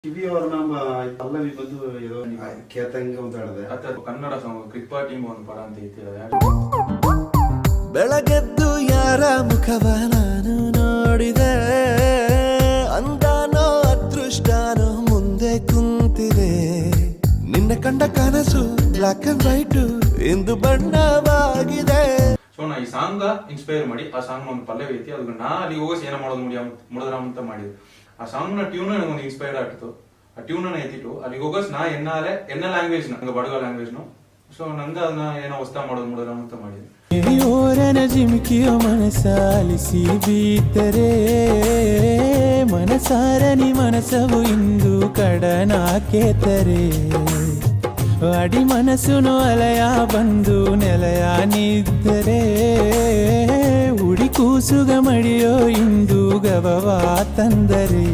ಕಿವಿ ಅವ್ರನ್ನ ಪಲ್ಲವಿ ಬಂದು ಏದೋ ಕೇತಂಗೆ ಅಂತ ಹೇಳಿದೆ. ಕನ್ನಡ ಸಾಂಗ್ ಕ್ರಿಕ್ಪಾ ಟೀಮ್ ಒಂದು ಪಡ ಅಂತ ಐತಿಲ್ಲ. ಬೆಳಗೆದ್ದು ಯಾರ ಮುಖವ ನಾನು ನೋಡಿದೆ, ಅಂದಾನೋ ಅದೃಷ್ಟನೋ ಮುಂದೆ ಕುಂತಿದೆ. ನಿನ್ನ ಕಂಡ ಕನಸು ಬ್ಲಾಕ್ ಅಂಡ್ ವೈಟ್ ಇಂದು ಬಣ್ಣವಾಗಿದೆ. ಸೊ ನಾ ಈ ಸಾಂಗ್ ಇನ್ಸ್ಪೈರ್ ಮಾಡಿ ಆ ಸಾಂಗ್ ಒಂದು ಪಲ್ಲವಿ ಐತಿ, ಅದಕ್ಕೆ ನಾ ಅಲ್ಲಿ ಹೋಗಿ ಏನ ಮಾಡೋದು ಮುಡಿದ್ರ ಅಂತ ಮಾಡಿದ್ರು. ಆ ಸಾಂಗ್ ನ ಟ್ಯೂನ್ ನನಗೊಂದು ಇನ್ಸ್ಪೈರ್ ಆಗ್ತಿತ್ತು. ಆ ಟ್ಯೂನ್ ಎತ್ತಿಟ್ಟು ಅಲ್ಲಿಗೆ ಹೋಗೋಸ್ ನಾ ಎನ್ನ ಲ್ಯಾಂಗ್ವೇಜ್ ನಂಗೆ ಬಡಗ ಲ್ಯಾಂಗ್ವೇಜ್ ಸೊ ನಂಗ ಅದನ್ನ ಏನೋ ಹೊಸ್ತಾ ಮಾಡೋದು ಮುಡಿದ್ರ ಅಂತ ಮಾಡಿದ್ರು. ಓರನ ಜಿಮಿಕಿಯೋ ಮನಸಾಲಿಸಿ ಬೀತರೆ ಮನಸಾರನಿ ಮನಸವು ಇಂದು ಕಡನಾಕೇತರೆ. ಅಡಿ ಮನಸ್ಸುನು ಅಲಯ ಬಂದು ನೆಲಯ ನಿದ್ದರೆ, ಉಡಿ ಕೂಸುಗ ಮಡಿಯೋ ಇಂದು ಗವವಾ ತಂದರೆ.